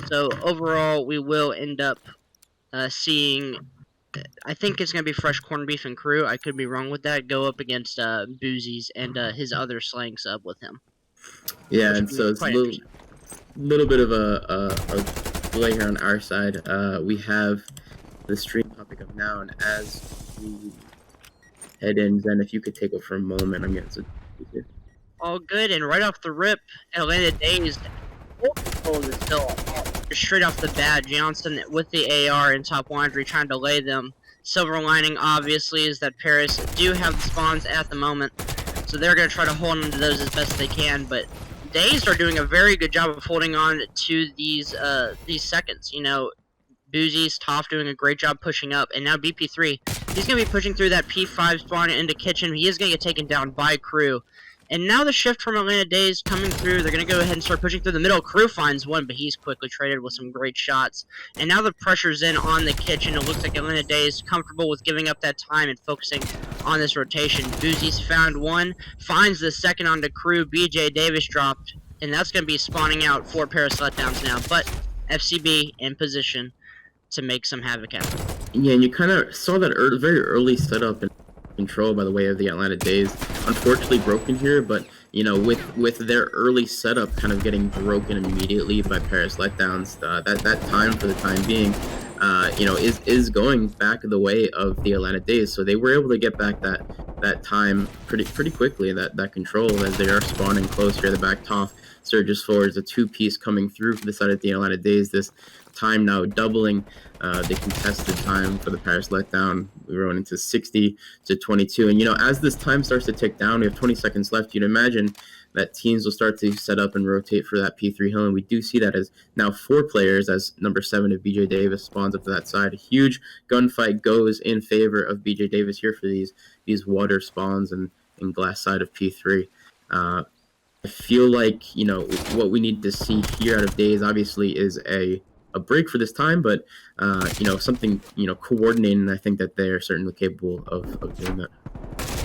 So overall, we will end up seeing, I think it's going to be Fresh Corned Beef and Crew. I could be wrong with that. Go up against Boozies and his other slang sub with him. Yeah, and so it's a little bit of a delay here on our side. We have the stream popping up now, and as we head in, Zen, if you could take it for a moment, I'm getting so here. All good, and right off the rip, Atlanta Dazed is still straight off the bat. Johnson with the AR in top laundry trying to lay them. Silver lining, obviously, is that Paris do have the spawns at the moment, so they're going to try to hold on to those as best they can, but Dazed are doing a very good job of holding on to these seconds. You know, Boozy's Toph doing a great job pushing up, and now BP3, he's going to be pushing through that P5 spawn into kitchen. He is going to get taken down by Crew. And now the shift from Atlanta Dazed coming through, they're going to go ahead and start pushing through the middle. Crew finds one, but he's quickly traded with some great shots. And now the pressure's in on the kitchen. It looks like Atlanta Dazed comfortable with giving up that time and focusing on this rotation. Boozy's found one, finds the second onto Crew. BJ Davis dropped, and that's going to be spawning out for Paris Letdowns now. But FCB in position to make some havoc happen. Yeah, and you kind of saw that very early setup and control by the way of the Atlanta Dazed. Unfortunately broken here, but you know, with their early setup kind of getting broken immediately by Paris Letdowns, that time for the time being, you know, is going back the way of the Atlanta Dazed. So they were able to get back that time pretty quickly, that control, as they are spawning close here. The back Toph surges forwards, a two-piece coming through for the side of the Atlanta Dazed. This time now doubling the contested time for the Paris Letdown. We were into 60 to 22, and you know, as this time starts to tick down, we have 20 seconds left. You'd imagine that teams will start to set up and rotate for that P3 hill, and we do see that as now 4 players, as number 7 of BJ Davis spawns up to that side. A huge gunfight goes in favor of BJ Davis here for these water spawns and glass side of P3. I feel like, you know, what we need to see here out of Dazed obviously is a break for this time, but you know, something, you know, coordinating, and I think that they're certainly capable of doing that.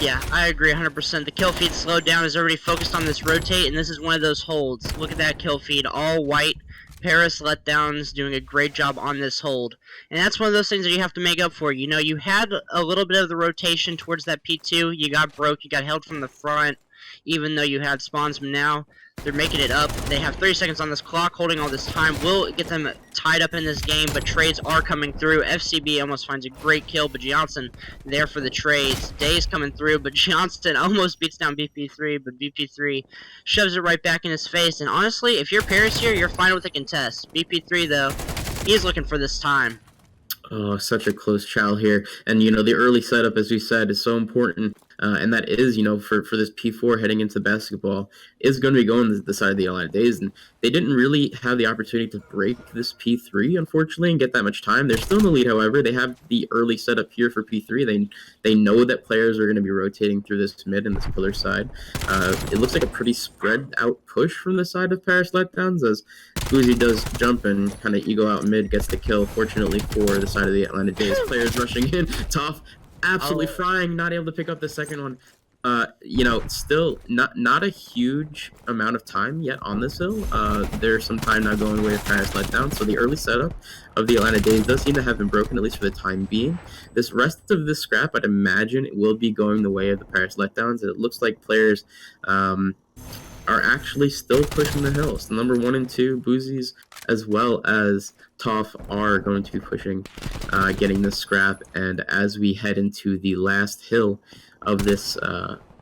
Yeah, I agree 100%. The kill feed slowed down, is already focused on this rotate, and this is one of those holds. Look at that kill feed, all white. Paris Letdowns doing a great job on this hold. And that's one of those things that you have to make up for. You know, you had a little bit of the rotation towards that P2. You got broke, you got held from the front, even though you had spawns. Now they're making it up. They have 30 seconds on this clock, holding all this time. Will get them tied up in this game, but trades are coming through. FCB almost finds a great kill, but Johnson there for the trades. Dazed coming through, but Johnson almost beats down BP3, but BP3 shoves it right back in his face. And honestly, if you're Paris here, you're fine with a contest. BP3, though, he's looking for this time. Oh, such a close chow here. And, you know, the early setup, as we said, is so important. And that is, you know, for this P4 heading into basketball, is going to be going to the side of the Atlanta Dazed. And they didn't really have the opportunity to break this P3, unfortunately, and get that much time. They're still in the lead, however. They have the early setup here for P3. They know that players are going to be rotating through this mid and this pillar side. It looks like a pretty spread out push from the side of Paris Letdowns, as Boozy does jump and kind of ego out mid, gets the kill, fortunately for the side of the Atlanta Dazed. Players rushing in. Toph absolutely frying, not able to pick up the second one. You know, still not a huge amount of time yet on this hill. There's some time now going away with Paris Letdown, so the early setup of the Atlanta Dazed does seem to have been broken, at least for the time being. This rest of this scrap, I'd imagine, it will be going the way of the Paris Letdowns, and it looks like players are actually still pushing the hill. So number 1 and 2, Boozies, as well as Toph, are going to be pushing, getting this scrap. And as we head into the last hill of this,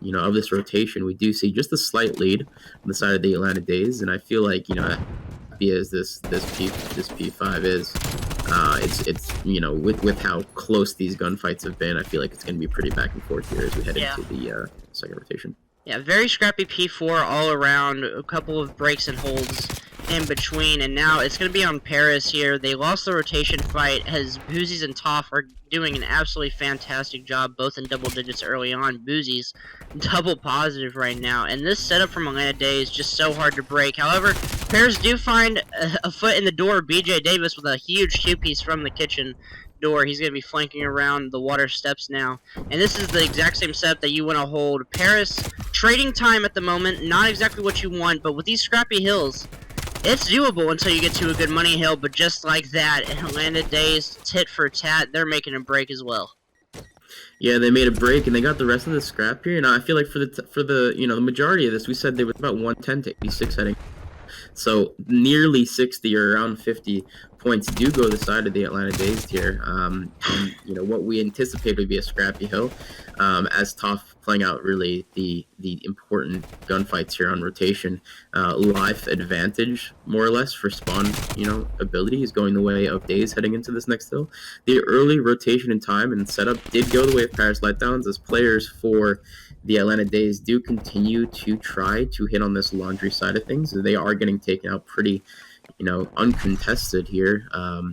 you know, of this rotation, we do see just a slight lead on the side of the Atlanta Dazed. And I feel like, you know, as this P5 is, it's you know, with how close these gunfights have been, I feel like it's going to be pretty back and forth here as we head into the second rotation. Yeah, very scrappy P4 all around, a couple of breaks and holds in between, and now it's going to be on Paris here. They lost the rotation fight, as Boozies and Toph are doing an absolutely fantastic job, both in double digits early on. Boozies double positive right now, and this setup from Atlanta Dazed is just so hard to break. However, Paris do find a foot in the door. BJ Davis with a huge two-piece from the kitchen door. He's going to be flanking around the water steps now. And this is the exact same setup that you want to hold. Paris trading time at the moment, not exactly what you want, but with these scrappy hills, It's doable until you get to a good money hill, but just like that, Atlanta Dazed, tit for tat, they're making a break as well. Yeah, they made a break and they got the rest of the scrap here. And I feel like for the the majority of this, we said they were about 110 to 86 heading. So nearly 60 or around 50 points do go the side of the Atlanta Dazed here. And what we anticipate would be a scrappy hill, as Toph playing out really the important gunfights here on rotation. Life advantage more or less for spawn ability is going the way of Dazed heading into this next hill. The early rotation in time and setup did go the way of Paris Letdowns, as players for the Atlanta Dazed do continue to try to hit on this laundry side of things. They are getting taken out pretty, uncontested here,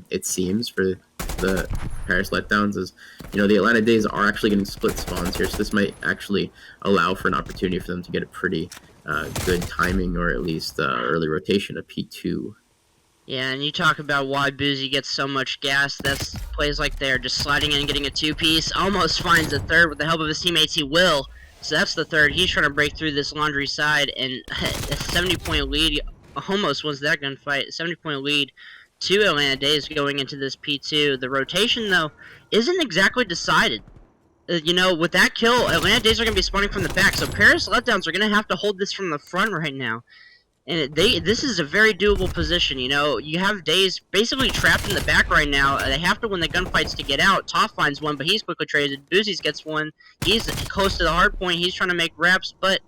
it seems, for the Paris Letdowns, as the Atlanta Dazed are actually getting split spawns here, so this might actually allow for an opportunity for them to get a pretty good timing, or at least early rotation of P2. Yeah, and you talk about why Boozy gets so much gas. That's plays like they're just sliding in and getting a two-piece. Almost finds a third with the help of his teammates. He will. So that's the third. He's trying to break through this laundry side, and a 70-point lead almost wins that gunfight. 70-point lead to Atlanta Dazed going into this P2. The rotation, though, isn't exactly decided. With that kill, Atlanta Dazed are going to be spawning from the back, so Paris Letdowns are going to have to hold this from the front right now. And this is a very doable position, You have Dazed basically trapped in the back right now. They have to win the gunfights to get out. Toph finds one, but he's quickly traded. Boozies gets one. He's close to the hard point. He's trying to make reps, but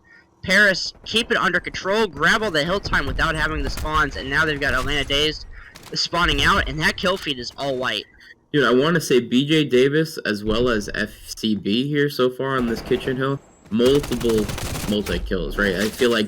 Paris keep it under control, grab all the hill time without having the spawns, and now they've got Atlanta Dazed spawning out, and that kill feed is all white. Dude, I want to say BJ Davis as well as FCB here so far on this kitchen hill. Multiple multi-kills, right? I feel like,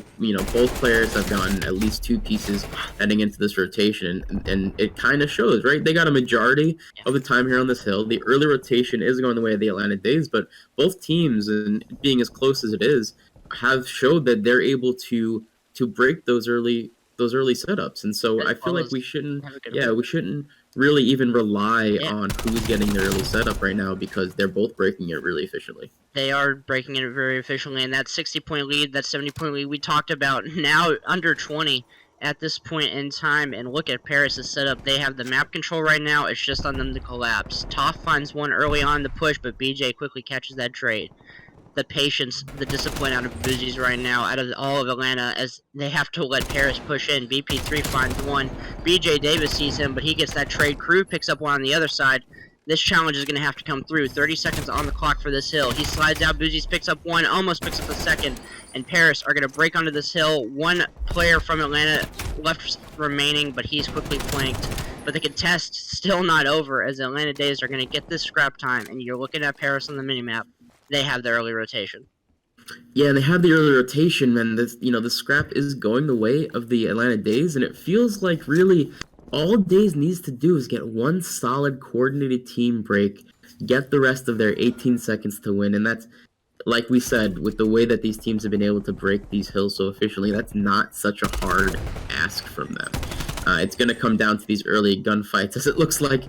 both players have gotten at least two pieces heading into this rotation, and it kind of shows, right? They got a majority of the time here on this hill. The early rotation is going the way of the Atlanta Dazed, but both teams, and being as close as it is, have showed that they're able to break those early setups. And so I feel like we shouldn't really even rely on who's getting the early setup right now, because they're both breaking it really efficiently. They are breaking it very efficiently, and that 60-point lead, that 70-point lead we talked about, now under 20 at this point in time. And look at Paris' setup. They have the map control right now. It's just on them to collapse. Toph finds one early on the push, but BJ quickly catches that trade. The patience, the discipline out of Boozies right now, out of all of Atlanta, as they have to let Paris push in. BP3 finds one. BJ Davis sees him, but he gets that trade. Crew picks up one on the other side. This challenge is going to have to come through. 30 seconds on the clock for this hill. He slides out. Boozies picks up one, almost picks up the second. And Paris are going to break onto this hill. One player from Atlanta left remaining, but he's quickly flanked. But the contest still not over, as Atlanta Dazed are going to get this scrap time. And you're looking at Paris on the minimap. They have the early rotation. Yeah, and they have the early rotation, and the scrap is going the way of the Atlanta Dazed, and it feels like really all Dazed needs to do is get one solid coordinated team break, get the rest of their 18 seconds to win, and that's, like we said, with the way that these teams have been able to break these hills so efficiently, that's not such a hard ask from them. It's going to come down to these early gunfights, as it looks like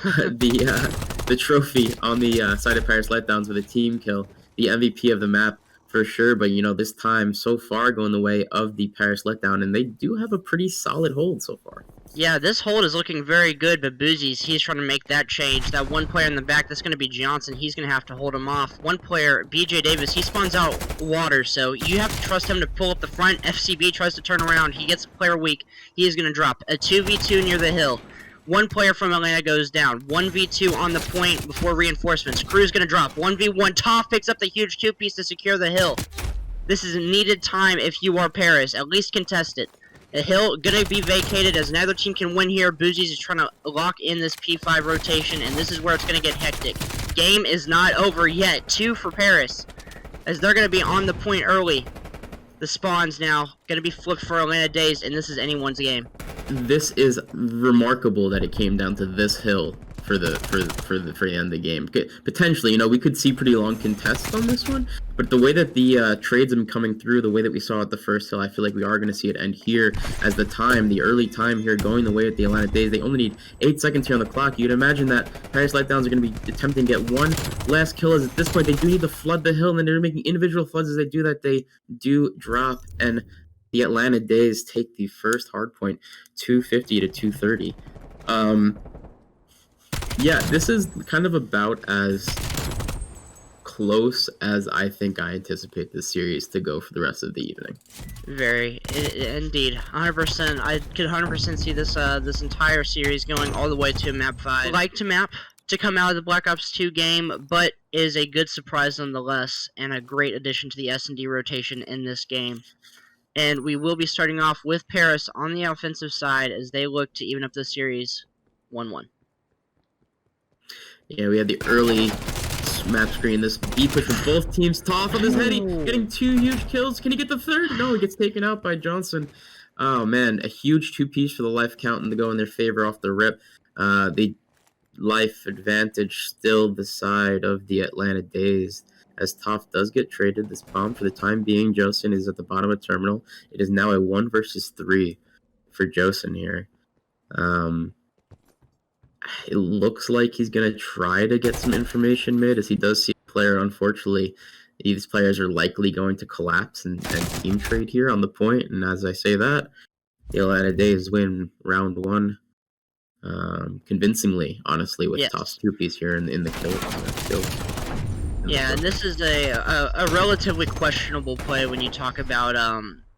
the trophy on the side of Paris Letdowns with a team kill, the MVP of the map for sure. But this time so far going the way of the Paris Letdown, and they do have a pretty solid hold so far. Yeah, this hold is looking very good, but Boozies, he's trying to make that change. That one player in the back, that's going to be Johnson. He's going to have to hold him off. One player, BJ Davis, he spawns out water, so you have to trust him to pull up the front. FCB tries to turn around. He gets a player weak. He is going to drop. A 2v2 near the hill. One player from Atlanta goes down. 1v2 on the point before reinforcements. Crew's going to drop. 1v1. Toph picks up the huge two-piece to secure the hill. This is a needed time if you are Paris. At least contest it. The hill gonna be vacated as neither team can win here. Boozies is trying to lock in this P5 rotation, and this is where it's gonna get hectic. Game is not over yet. 2 for Paris, as they're gonna be on the point early. The spawns now gonna be flipped for Atlanta Dazed, and this is anyone's game. This is remarkable that it came down to this hill for the end of the game. Potentially, we could see pretty long contests on this one, but the way that the trades have been coming through, the way that we saw at the first hill, I feel like we are going to see it end here, as the early time here going the way at the Atlanta Dazed. They only need 8 seconds here on the clock. You'd imagine that Paris Letdowns are going to be attempting to get one last kill, as at this point they do need to flood the hill, and then they're making individual floods. As they do that, they do drop, and the Atlanta Dazed take the first hard point, 250 to 230. Yeah, this is kind of about as close as I think I anticipate this series to go for the rest of the evening. Indeed, 100%. I could 100% see this this entire series going all the way to map 5. Like to map to come out of the Black Ops 2 game, but is a good surprise nonetheless, and a great addition to the S&D rotation in this game. And we will be starting off with Paris on the offensive side as they look to even up the series 1-1. Yeah, we had the early map screen. This B push from both teams. Toph on this heady, getting 2 huge kills. Can he get the third? No, he gets taken out by Johnson. Oh man, a huge 2-piece for the life count and to go in their favor off the rip. The life advantage still the side of the Atlanta Dazed. As Toph does get traded, this bomb for the time being, Josen is at the bottom of terminal. It is now a 1 versus 3 for Josen here. It looks like he's going to try to get some information mid, as he does see a player. Unfortunately, these players are likely going to collapse and team trade here on the point. And as I say that, the Atlanta Dazed win round 1 convincingly, honestly, with Toph's 2-piece here in the kill. Yeah, and this is a relatively questionable play when you talk about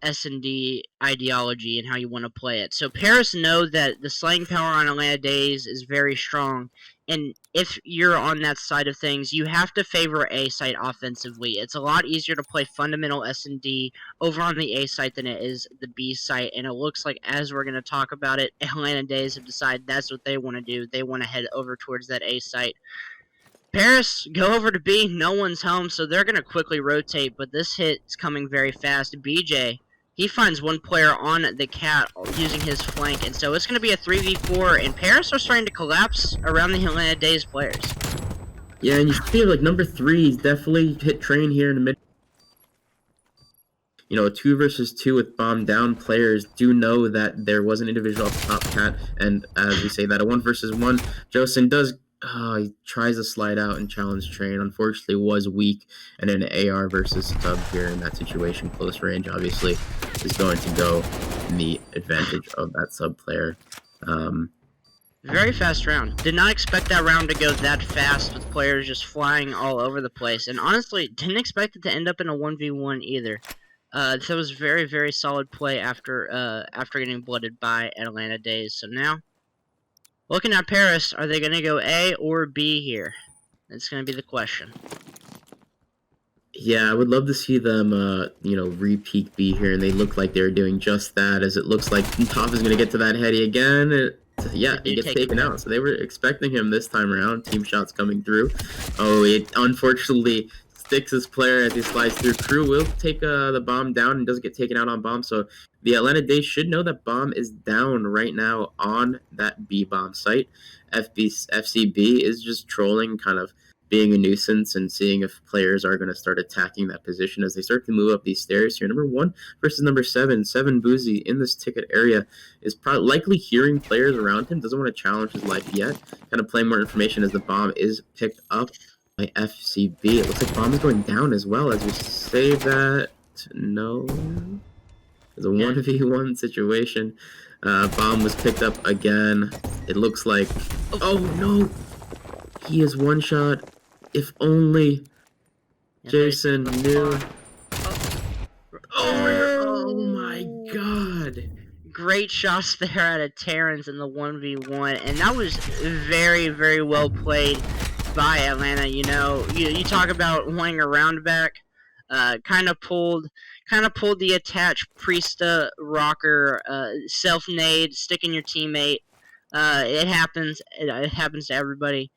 S&D ideology and how you want to play it. So Paris know that the slaying power on Atlanta Dazed is very strong, and if you're on that side of things, you have to favor A site offensively. It's a lot easier to play fundamental S&D over on the A site than it is the B site, and it looks like, as we're going to talk about it, Atlanta Dazed have decided that's what they want to do. They want to head over towards that A site. Paris go over to B, no one's home, so they're going to quickly rotate, but this hit's coming very fast. BJ, he finds one player on the cat using his flank, and so it's going to be a 3v4, and Paris are starting to collapse around the Atlanta Dazed players. Yeah, and you feel like number 3 is definitely hit train here in the mid. You know, a 2 versus 2 with bomb down players do know that there was an individual off the top cat, and as we say that, a 1 versus 1, Josen does he tries to slide out and challenge train. Unfortunately, was weak, and an AR versus sub here in that situation, close range, obviously, is going to go in the advantage of that sub player. Very fast round. Did not expect that round to go that fast with players just flying all over the place, and honestly, didn't expect it to end up in a 1v1 either. That was very, very solid play after getting blooded by Atlanta Dazed. So now, looking at Paris, are they going to go A or B here? That's going to be the question. Yeah, I would love to see them, re-peak B here, and they look like they're doing just that, as it looks like Toph is going to get to that heady again. Yeah, he gets taken out. So they were expecting him this time around. Team shots coming through. Oh, it unfortunately sticks his player as he slides through. Crew will take the bomb down and doesn't get taken out on bomb. So the Atlanta Dazed should know that bomb is down right now on that B bomb site. FCB is just trolling, kind of being a nuisance and seeing if players are going to start attacking that position as they start to move up these stairs here. Number 1 versus number 7. 7 Boozy in this ticket area is likely hearing players around him. Doesn't want to challenge his life yet. Kind of play more information as the bomb is picked up by FCB. It looks like bomb is going down as well as we say that. No. It's a 1v1 situation. Bomb was picked up again. It looks like... Oh, no! He is one shot. If only Jason knew. Oh my god! Great shots there out of Terrence in the 1v1, and that was very, very well played by Atlanta. You know, you talk about wanting a round back. Kind of pulled the attach Priesta rocker self-nade, sticking your teammate. It happens. It happens to everybody.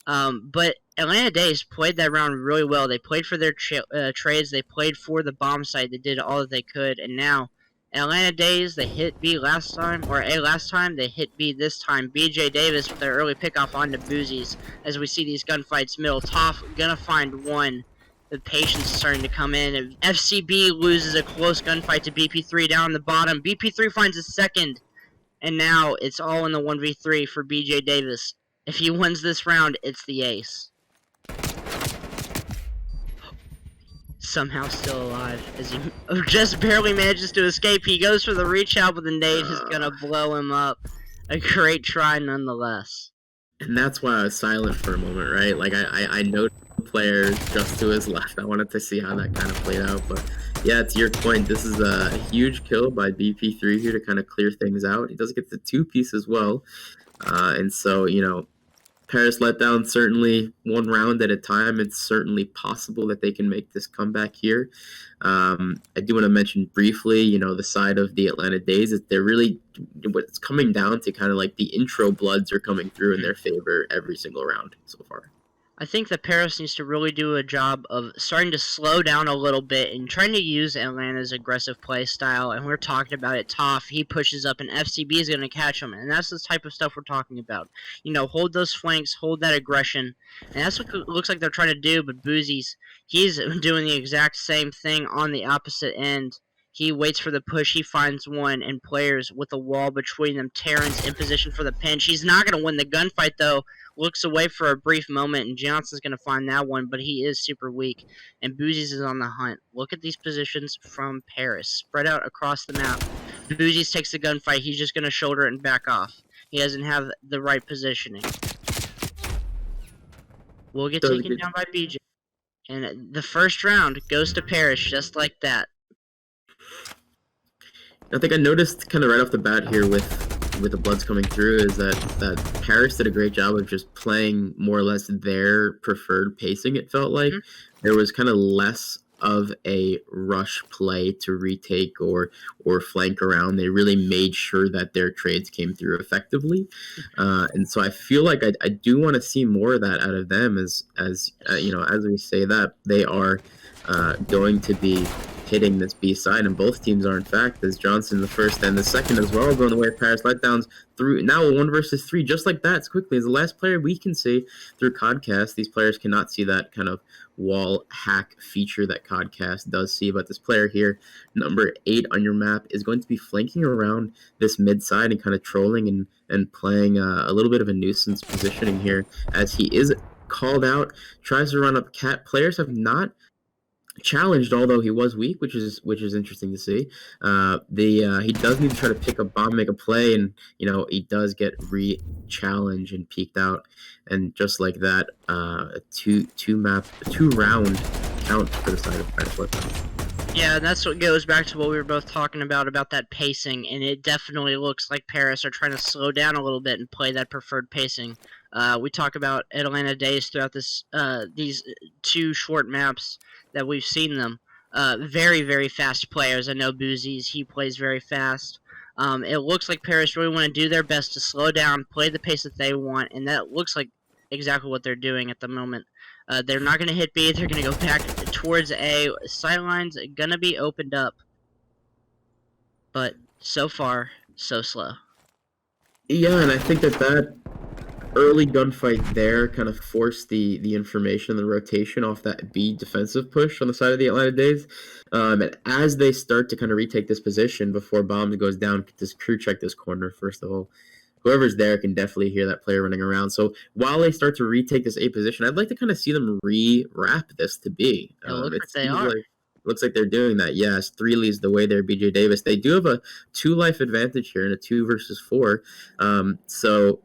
But Atlanta Dazed played that round really well. They played for their trades. They played for the bomb site. They did all that they could. And now, Atlanta Dazed, they hit B last time, or A last time. They hit B this time. BJ Davis with their early pickoff onto Boozies. As we see these gunfights middle. Toph gonna find one. The patience is starting to come in. If FCB loses a close gunfight to BP3 down the bottom. BP3 finds a second. And now, it's all in the 1v3 for BJ Davis. If he wins this round, it's the ace. somehow still alive as he just barely manages to escape. He goes for the reach out, but the nade is gonna blow him up. A great try nonetheless. And that's why I was silent for a moment, right? Like, I know the player just to his left. I wanted to see how that kind of played out. But, yeah, to your point, this is a huge kill by BP3 here to kind of clear things out. He does get the 2-piece as well. And so, you know, Paris Letdowns certainly one round at a time. It's certainly possible that they can make this comeback here. I do want to mention briefly, you know, the side of the Atlanta Dazed is they're really what's coming down to kind of like the intro bloods are coming through in their favor every single round so far. I think that Paris needs to really do a job of starting to slow down a little bit and trying to use Atlanta's aggressive play style. And we're talking about it. Toph, he pushes up and FCB is going to catch him. And that's the type of stuff we're talking about. You know, hold those flanks, hold that aggression. And that's what it looks like they're trying to do. But Boozy's, he's doing the exact same thing on the opposite end. He waits for the push, he finds one, and players with a wall between them. Terrence in position for the pinch. He's not going to win the gunfight, though. Looks away for a brief moment, and Johnson's going to find that one, but he is super weak, and Boozies is on the hunt. Look at these positions from Paris, spread out across the map. Boozies takes the gunfight. He's just going to shoulder it and back off. He doesn't have the right positioning. We'll get taken down by BJ, and the first round goes to Paris just like that. I think I noticed kind of right off the bat here with the bloods coming through is that Paris did a great job of just playing more or less their preferred pacing. It felt like there was kind of less of a rush play to retake or flank around. They really made sure that their trades came through effectively, and so I feel like I do want to see more of that out of them as you know, as we say that they are going to be hitting this B side, and both teams are in fact, as Johnson the first and the second as well, going the way of Paris Letdowns through now a 1 versus 3 just like that as quickly as the last player we can see through Codcast. These players cannot see that kind of wall hack feature that Codcast does see, but this player here, number 8 on your map, is going to be flanking around this mid side and kind of trolling and playing a little bit of a nuisance positioning here as he is called out, tries to run up cat. Players have not challenged, although he was weak, which is interesting to see. He does need to try to pick a bomb, make a play, and you know he does get re-challenged and peeked out, and just like that, a two round count for the side of Paris Letdowns. Yeah, and that's what goes back to what we were both talking about that pacing, and it definitely looks like Paris are trying to slow down a little bit and play that preferred pacing. We talk about Atlanta Dazed throughout this these 2 short maps that we've seen them. Very, very fast players. I know Boozies, he plays very fast. It looks like Paris really want to do their best to slow down, play the pace that they want, and that looks like exactly what they're doing at the moment. They're not going to hit B, they're going to go back towards A. Sidelines going to be opened up. But so far, so slow. Yeah, and I think that early gunfight there kind of forced the information, the rotation off that B defensive push on the side of the Atlanta Dazed. And as they start to kind of retake this position before bombs goes down, just crew check this corner first of all. Whoever's there can definitely hear that player running around. So while they start to retake this A position, I'd like to kind of see them re-wrap this to B. Looks like they're doing that. Yes, 3 leads the way there, BJ Davis. They do have a 2 life advantage here in a 2 versus 4. So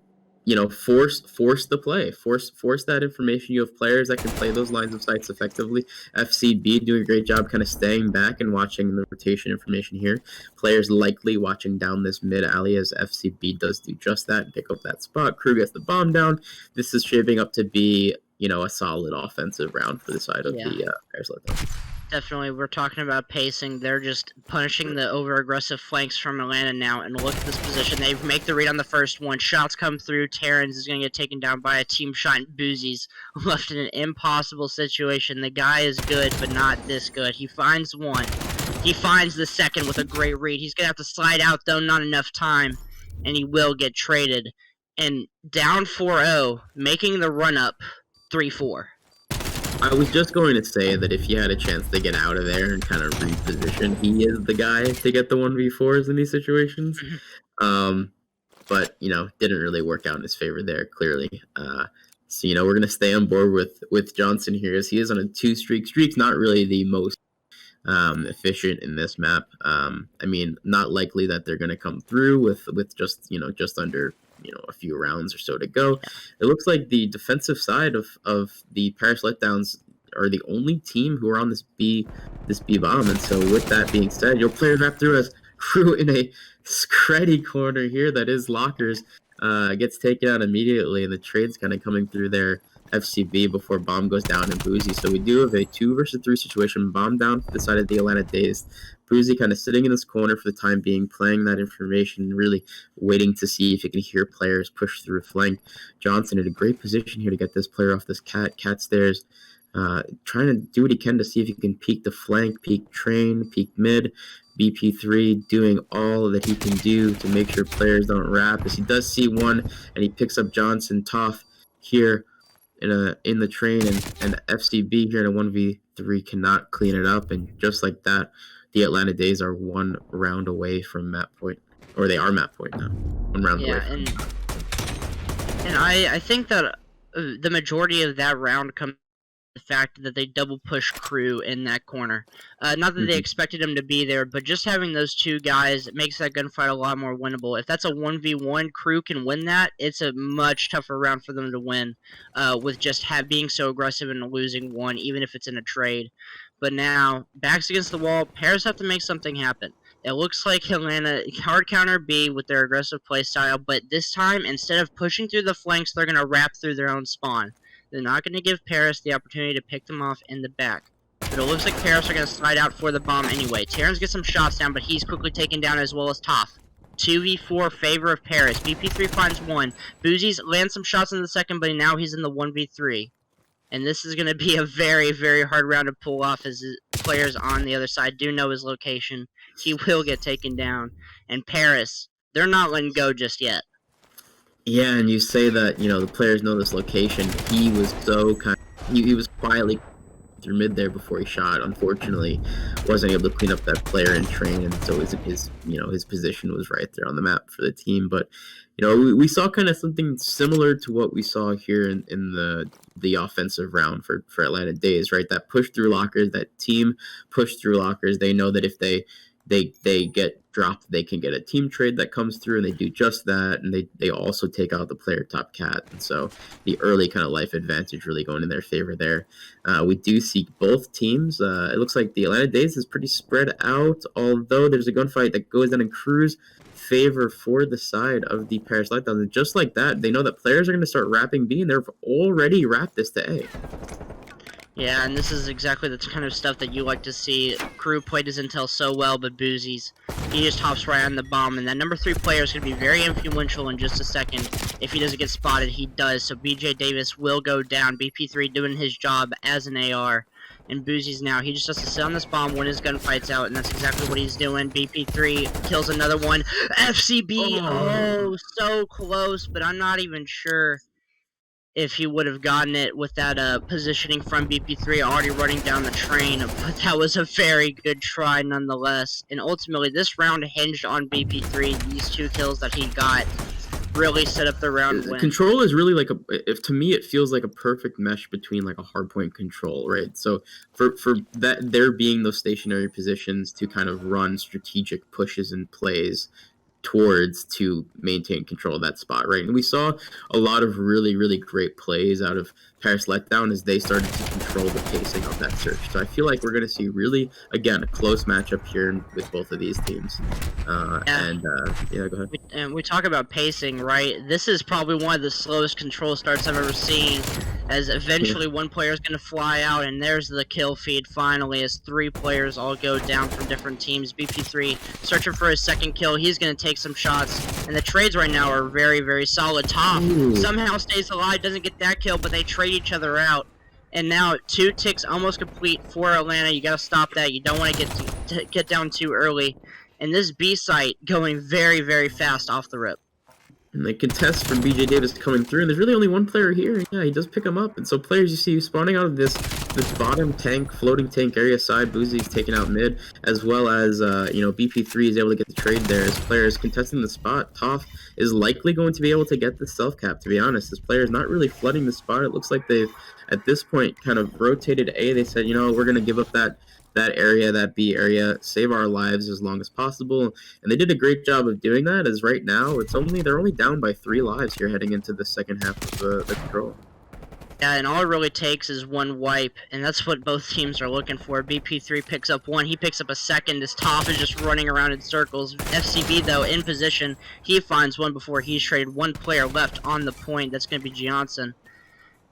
you know, force the play, force that information. You have players that can play those lines of sights effectively. FCB doing a great job kind of staying back and watching the rotation information here. Players likely watching down this mid alley as FCB does do just that and pick up that spot. Crew gets the bomb down. This is shaping up to be, you know, a solid offensive round for the side of the Paris Letdowns. Definitely, we're talking about pacing. They're just punishing the over-aggressive flanks from Atlanta now, and look at this position. They make the read on the first one. Shots come through. Terrence is going to get taken down by a team shot. Boozies left in an impossible situation. The guy is good, but not this good. He finds one. He finds the second with a great read. He's going to have to slide out, though, not enough time, and he will get traded. And down 4-0, making the run-up 3-4. I was just going to say that if you had a chance to get out of there and kind of reposition, he is the guy to get the 1v4s in these situations. But, you know, didn't really work out in his favor there, clearly. So, we're going to stay on board with Johnson here, as he is on a 2-streak. Streak's not really the most efficient in this map. I mean, not likely that they're going to come through with just, just under, a few rounds or so to go. It looks like the defensive side of the Paris Letdowns are the only team who are on this B bomb. And so with that being said, your players wrap through as Crew in a screddy corner here that is Lockers gets taken out immediately, and the trade's kind of coming through there. FCB before bomb goes down and Boozy. So we do have a 2 versus 3 situation. Bomb down for the side of the Atlanta Dazed. Boozy kind of sitting in this corner for the time being, playing that information, really waiting to see if he can hear players push through flank. Johnson in a great position here to get this player off this cat stairs. Trying to do what he can to see if he can peek the flank, peek train, peek mid. BP3 doing all that he can do to make sure players don't wrap, as he does see one, and he picks up Johnson Toff here in the train, and FCB here in a 1v3 cannot clean it up, and just like that, the Atlanta Dazed are 1 round away from map point, or they are map point now. 1 round away. And I think that the majority of that round comes the fact that they double push Crew in that corner. Not that they expected him to be there, but just having those 2 guys makes that gunfight a lot more winnable. If that's a 1v1, Crew can win that. It's a much tougher round for them to win with just being so aggressive and losing 1, even if it's in a trade. But now, backs against the wall, Paris have to make something happen. It looks like Atlanta hard counter B with their aggressive play style, but this time, instead of pushing through the flanks, they're going to wrap through their own spawn. They're not going to give Paris the opportunity to pick them off in the back. But it looks like Paris are going to slide out for the bomb anyway. Terrans gets some shots down, but he's quickly taken down as well as Toff. 2v4 favor of Paris. BP3 finds 1. Boozies lands some shots in the second, but now he's in the 1v3. And this is going to be a very, very hard round to pull off, as the players on the other side do know his location. He will get taken down. And Paris, they're not letting go just yet. Yeah, and you say that, the players know this location. He was so he was quietly through mid there before he shot. Unfortunately, wasn't able to clean up that player in train, and so his position was right there on the map for the team. But we saw kind of something similar to what we saw here in the offensive round for Atlanta Dazed, right? That push through lockers, that team push through lockers. They know that if they get dropped, they can get a team trade that comes through, and they do just that, and they also take out the player top cat, and so the early kind of life advantage really going in their favor there. We do see both teams. It looks like the Atlanta Dazed is pretty spread out, although there's a gunfight that goes down in Crew's favor for the side of the Paris Letdowns, and just like that, they know that players are going to start wrapping B, and they've already wrapped this to A. Yeah, and this is exactly the kind of stuff that you like to see. Crew played his intel so well, but Boozies, he just hops right on the bomb, and that number 3 player is going to be very influential in just a second. If he doesn't get spotted, he does, so BJ Davis will go down. BP3 doing his job as an AR, and Boozies now, he just has to sit on this bomb when his gunfight's out, and that's exactly what he's doing. BP3 kills another one. FCB, oh, so close, but I'm not even sure if he would have gotten it with that positioning from BP3 already running down the train, but that was a very good try nonetheless. And ultimately, this round hinged on BP3. These 2 kills that he got really set up the round win. Control is really like to me, it feels like a perfect mesh between like a hardpoint control, right? So for that, there being those stationary positions to kind of run strategic pushes and plays towards to maintain control of that spot, right? And we saw a lot of really, really great plays out of Paris Letdown as they started to control the pacing of that search. So I feel like we're going to see really, again, a close matchup here with both of these teams. Go ahead. And we talk about pacing, right? This is probably one of the slowest control starts I've ever seen, as eventually one player is going to fly out, and there's the kill feed finally, as 3 players all go down from different teams. BP3 searching for his second kill. He's going to take some shots, and the trades right now are very, very solid. Toff somehow stays alive, doesn't get that kill, but they trade each other out. And now 2 ticks almost complete for Atlanta. You got to stop that. You don't want to get down too early. And this B site going very, very fast off the rip. And the contest from BJ Davis coming through, and there's really only one player here. Yeah, he does pick him up, and so players you see spawning out of this this bottom tank, floating tank area side, Boozy's taken out mid, as well as, BP3 is able to get the trade there. As players contesting the spot, Toph is likely going to be able to get the self-cap, to be honest. This player is not really flooding the spot. It looks like they've, at this point, kind of rotated A. They said, we're going to give up that area, that B area, save our lives as long as possible. And they did a great job of doing that, as right now, they're only down by 3 lives here heading into the second half of the control. Yeah, and all it really takes is one wipe, and that's what both teams are looking for. BP3 picks up one, he picks up a second, as Toph is just running around in circles. FCB, though, in position, he finds one before he's traded. One player left on the point, that's going to be Johnson,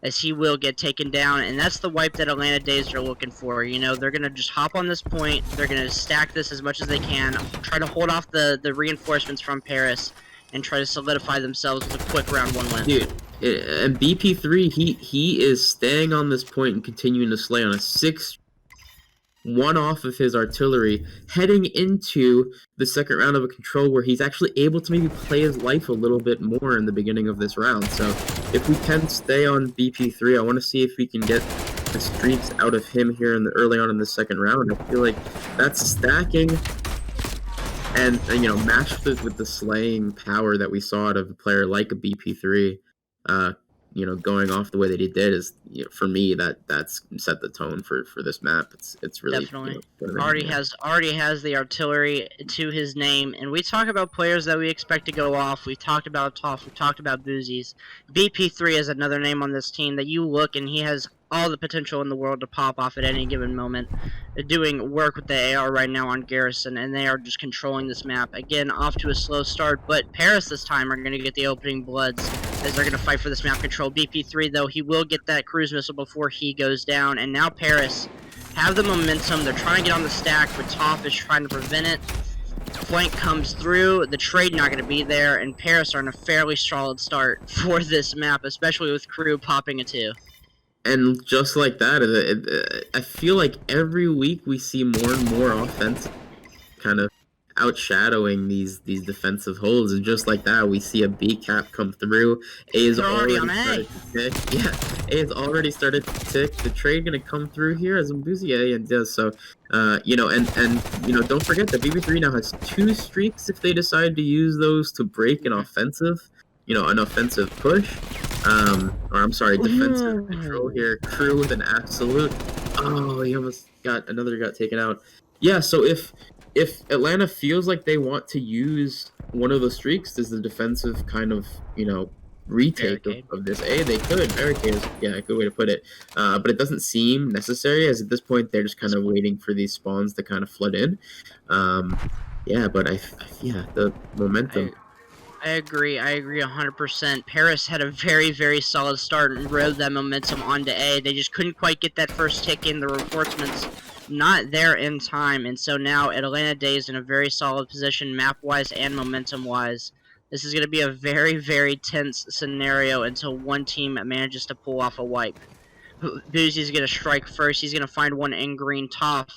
as he will get taken down, and that's the wipe that Atlanta Dazed are looking for. They're going to just hop on this point, they're going to stack this as much as they can, try to hold off the reinforcements from Paris, and try to solidify themselves with a quick round 1 win. Dude, and BP3, he is staying on this point and continuing to slay on a 6 one off of his artillery, heading into the second round of a control where he's actually able to maybe play his life a little bit more in the beginning of this round. So if we can stay on BP3, I want to see if we can get the streaks out of him here early on in the second round. I feel like that's stacking and matched with the slaying power that we saw out of a player like a BP3, going off the way that he did is, for me, that's set the tone for this map. It's really definitely already has the artillery to his name. And we talk about players that we expect to go off. We've talked about Toph, we've talked about Boozies. BP3 is another name on this team that you look and he has all the potential in the world to pop off at any given moment. They're doing work with the AR right now on Garrison, and they are just controlling this map. Again, off to a slow start, but Paris this time are going to get the opening bloods as they're going to fight for this map control. BP3, though, he will get that cruise missile before he goes down, and now Paris have the momentum. They're trying to get on the stack, but Toph is trying to prevent it. Flank comes through, the trade not going to be there, and Paris are in a fairly solid start for this map, especially with crew popping a 2. And just like that, I feel like every week we see more and more offense kind of outshadowing these defensive holds, and just like that, we see a B cap come through. A is already started to tick. Yeah, A has already started to tick. The trade gonna come through here as Mbuzi and does so. And don't forget that BB3 now has 2 streaks if they decide to use those to break an offensive, an offensive push. Defensive control here. Crew with an absolute. Oh, he almost got taken out. Yeah, so if Atlanta feels like they want to use one of those streaks, does the defensive kind of, retake of this A? They could. Barricade is, a good way to put it. But it doesn't seem necessary, as at this point they're just kind of waiting for these spawns to kind of flood in. But the momentum. I agree 100%. Paris had a very, very solid start and rode that momentum onto A. They just couldn't quite get that first tick in. The reinforcements not there in time, and so now Atlanta Dazed in a very solid position map-wise and momentum-wise. This is going to be a very, very tense scenario until one team manages to pull off a wipe. Boozy's going to strike first. He's going to find one in green. Toph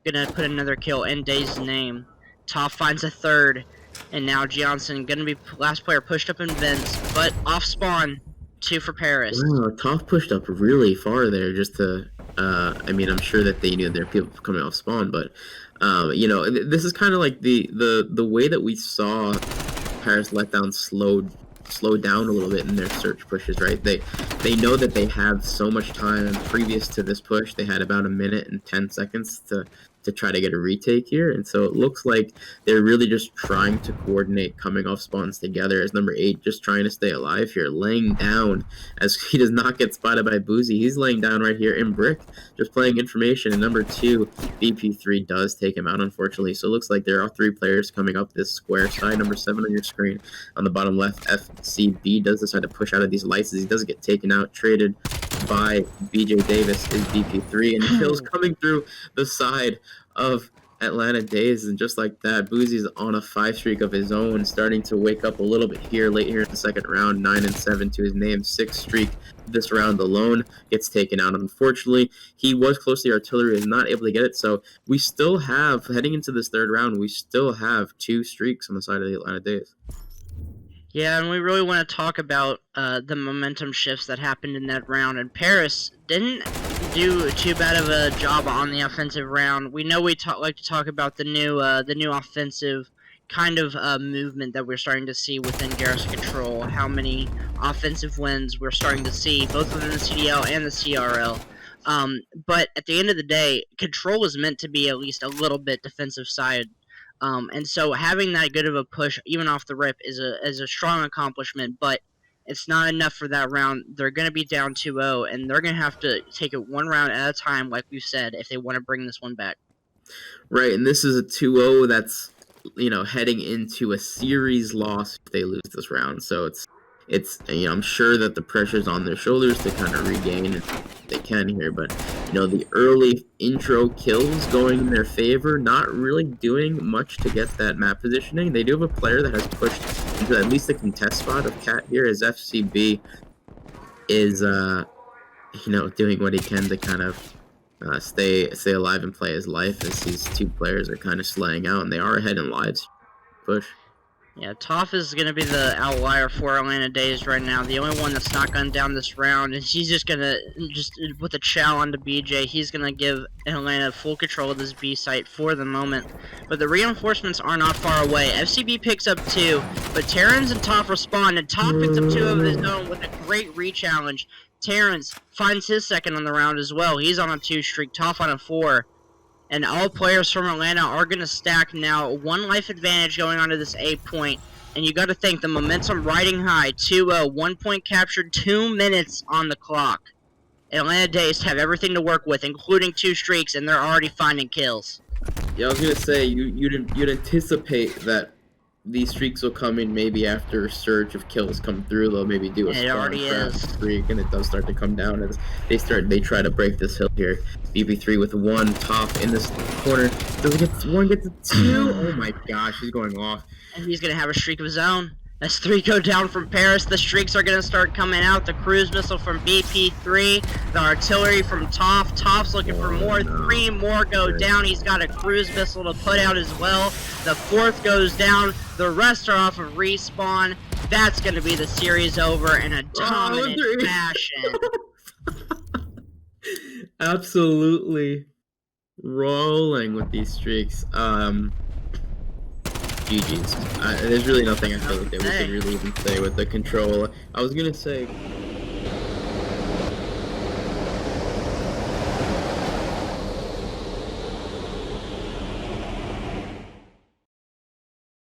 going to put another kill in Dazed's name. Toph finds a third. And now Johnson going to be last player pushed up in vents, but off spawn, 2 for Paris. Wow, Toph pushed up really far there just to, I'm sure that they knew there were people coming off spawn, but, this is kind of like the way that we saw Paris Letdowns slow down a little bit in their search pushes, right? They know that they have so much time previous to this push. They had about 1 minute and 10 seconds to try to get a retake here, and so it looks like they're really just trying to coordinate coming off spawns together, as number 8 just trying to stay alive here, laying down as he does not get spotted by Boozy. He's laying down right here in brick, just playing information, and number 2 BP3 does take him out, unfortunately. So it looks like there are 3 players coming up this square side. Number 7 on your screen on the bottom left, FCB does decide to push out of these lights as he does get taken out, traded by BJ Davis is BP3, and kills coming through the side of Atlanta Dazed, and just like that, Boozy's on a 5 streak of his own, starting to wake up a little bit here late here in the second round. 9 and 7 to his name. 6 streak this round alone, gets taken out. Unfortunately, he was close to the artillery, is not able to get it. So we still have, heading into this third round, we still have 2 streaks on the side of the Atlanta Dazed. Yeah, and we really want to talk about the momentum shifts that happened in that round. And Paris didn't do too bad of a job on the offensive round. We know we like to talk about the new offensive kind of movement that we're starting to see within Garrus Control. How many offensive wins we're starting to see, both within the CDL and the CRL. But at the end of the day, Control is meant to be at least a little bit defensive side. And so having that good of a push, even off the rip, is a strong accomplishment. But it's not enough for that round. They're going to be down 2-0, and they're going to have to take it one round at a time, like we've said, if they want to bring this one back. Right, and this is a 2-0 that's, heading into a series loss if they lose this round. So it's I'm sure that the pressure's on their shoulders to kind of regain if they can here, but the early intro kills going in their favor, not really doing much to get that map positioning. They do have a player that has pushed into at least the contest spot of Cat here, as FCB is doing what he can to kind of stay alive and play his life, as these two players are kind of slaying out, and they are ahead in lives. Push. Yeah, Toph is going to be the outlier for Atlanta Dazed right now. The only one that's not gone down this round, and he's just going to, with a chow onto BJ, he's going to give Atlanta full control of this B site for the moment. But the reinforcements are not far away. FCB picks up 2, but Terrence and Toph respond, and Toph picks up 2 of his own with a great re-challenge. Terrence finds his second on the round as well. He's on a 2 streak, Toph on a 4. And all players from Atlanta are going to stack now. 1 life advantage going onto this A point. And you got to think, the momentum riding high. 2-0, 1 point captured, 2 minutes on the clock. Atlanta Dazed have everything to work with, including 2 streaks, and they're already finding kills. Yeah, I was going to say, you'd anticipate that these streaks will come in maybe after a surge of kills come through. They'll maybe do a strong streak, and it does start to come down as they try to break this hill here. BB3 with 1 top in this corner. Does it get 1? Gets 2. Oh my gosh, he's going off. And he's going to have a streak of his own. S3 go down from Paris. The streaks are going to start coming out. The cruise missile from BP3. The artillery from Toph. Toph's looking for more. 3 more go down. He's got a cruise missile to put out as well. The 4th goes down. The rest are off of respawn. That's going to be the series over in a dominant fashion. Absolutely rolling with these streaks. GG's. There's really nothing I feel like that we can really even say with the control. I was gonna say